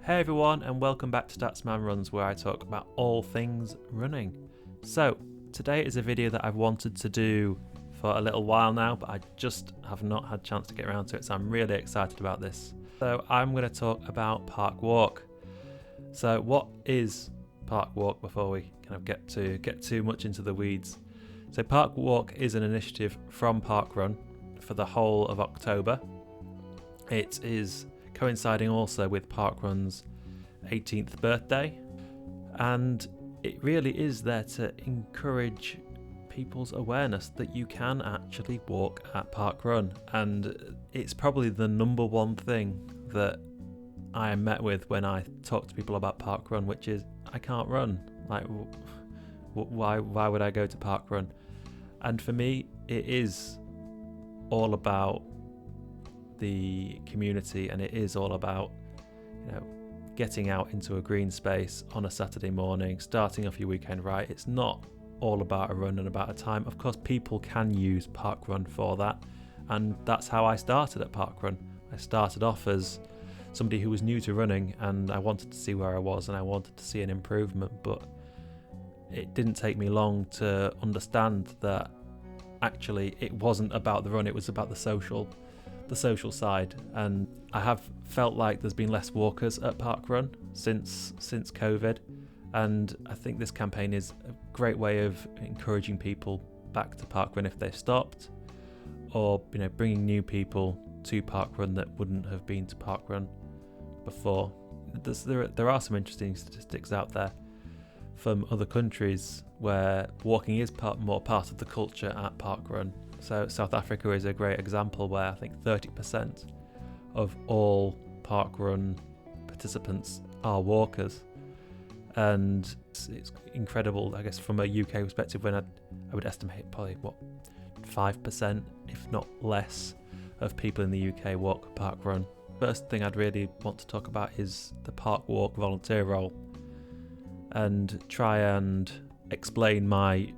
Hey everyone, and welcome back to Statsman Runs, where I talk about all things running. So, today is a video that I've wanted to do for a little while now, but I just have not had a chance to get around to it, so I'm really excited about this. So, I'm going to talk about parkwalk. So, what is parkwalk before we kind of get too much into the weeds? So, parkwalk is an initiative from Parkrun for the whole of October. It is coinciding also with Parkrun's 18th birthday, and it really is there to encourage people's awareness that you can actually walk at Parkrun. And it's probably the number one thing that I am met with when I talk to people about Parkrun, which is I can't run. Like, why would I go to Parkrun? And for me, it is all about the community, and it is all about, getting out into a green space on a Saturday morning, starting off your weekend right. It's not all about a run and about a time. Of course, people can use parkrun for that, and that's how I started at parkrun. I started off as somebody who was new to running, and I wanted to see where I was, and I wanted to see an improvement, but it didn't take me long to understand that actually it wasn't about the run, it was about the social side. And I have felt like there's been less walkers at parkrun since COVID, and I think this campaign is a great way of encouraging people back to parkrun if they've stopped, or bringing new people to parkrun that wouldn't have been to parkrun before. There are some interesting statistics out there from other countries where walking is more part of the culture at parkrun. So South Africa is a great example, where I think 30% of all parkrun participants are walkers, and it's incredible. I guess from a UK perspective, when I would estimate probably 5%, if not less, of people in the UK walk parkrun. First thing I'd really want to talk about is the parkwalk volunteer role, and try and explain my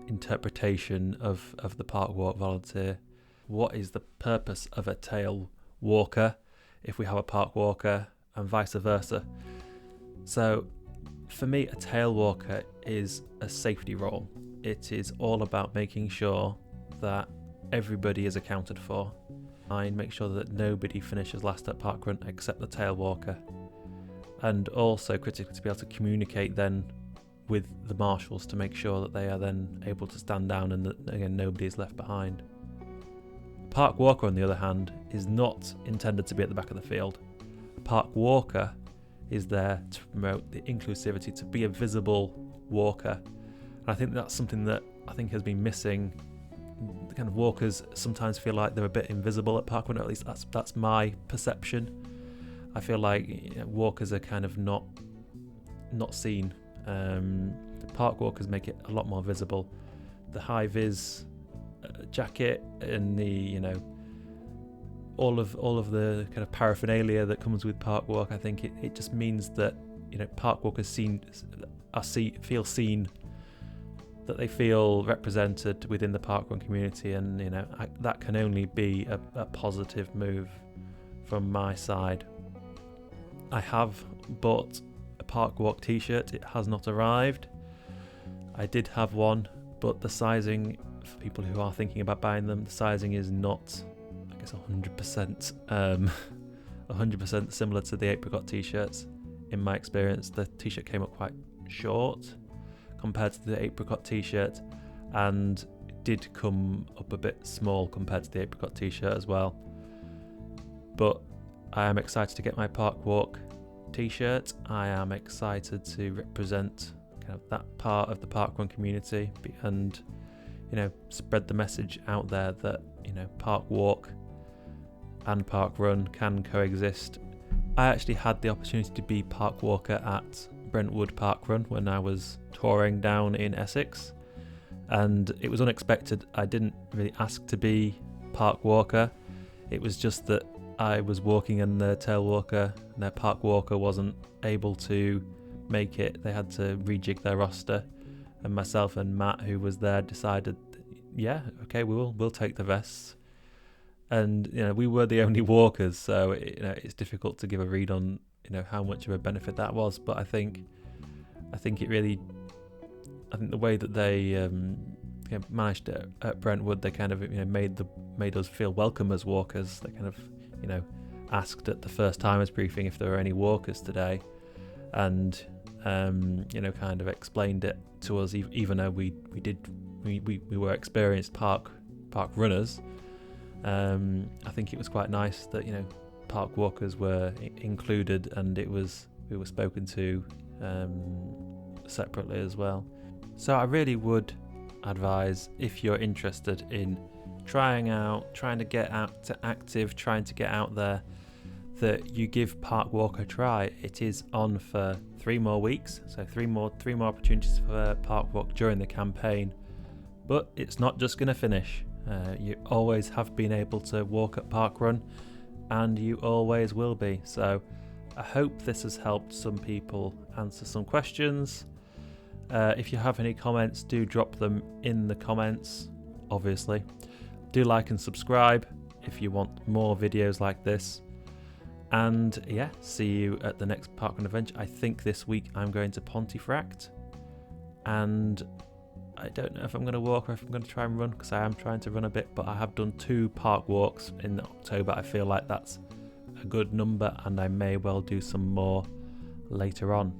interpretation of the parkwalk volunteer. What is the purpose of a tailwalker if we have a parkwalker, and vice versa? So for me, a tailwalker is a safety role. It is all about making sure that everybody is accounted for. I make sure that nobody finishes last at parkrun except the tailwalker, and also critically to be able to communicate then with the marshals to make sure that they are then able to stand down and that, again, nobody is left behind. A parkwalker, on the other hand, is not intended to be at the back of the field. A parkwalker is there to promote the inclusivity, to be a visible walker. And I think that's something that I think has been missing. The kind of walkers sometimes feel like they're a bit invisible at parkrun, or at least that's my perception. I feel like walkers are kind of not seen. Parkwalkers make it a lot more visible. The high vis jacket and the all of the kind of paraphernalia that comes with parkwalk, I think it just means that parkwalkers feel seen, that they feel represented within the parkrun community, and that can only be a positive move from my side. I have bought a parkwalk t-shirt. It has not arrived. I did have one, but the sizing, for people who are thinking about buying them, the sizing is not, I guess, 100% similar to the apricot t-shirts. In my experience, the t-shirt came up quite short compared to the apricot t-shirt, and it did come up a bit small compared to the apricot t-shirt as well. But I am excited to get my parkwalk t-shirt. I am excited to represent kind of that part of the parkrun community, and spread the message out there that parkwalk and parkrun can coexist. I actually had the opportunity to be parkwalker at Brentwood Parkrun when I was touring down in Essex, and it was unexpected. I didn't really ask to be parkwalker. It was just that I was walking, and the tailwalker and their parkwalker wasn't able to make it. They had to rejig their roster, and myself and Matt, who was there, decided, yeah, okay, we'll take the vests. And we were the only walkers, so it's difficult to give a read on how much of a benefit that was. But I think it really, I think the way that they managed it at Brentwood, they kind of made us feel welcome as walkers. They kind of asked at the first timers briefing if there were any walkers today, and kind of explained it to us, even though we were experienced park runners. I think it was quite nice that park walkers were included, and we were spoken to separately as well. So I really would advise, if you're interested in trying to get out to active, trying to get out there, that you give Parkwalk a try. It is on for 3 more weeks, so three more opportunities for Parkwalk during the campaign. But it's not just going to finish. You always have been able to walk at Parkrun, and you always will be. So I hope this has helped some people answer some questions. If you have any comments, do drop them in the comments, obviously. Do like and subscribe if you want more videos like this. And yeah, see you at the next Parkrun adventure. I think this week I'm going to Pontefract, and I don't know if I'm going to walk or if I'm going to try and run, because I am trying to run a bit, but I have done 2 park walks in October. I feel like that's a good number, and I may well do some more later on.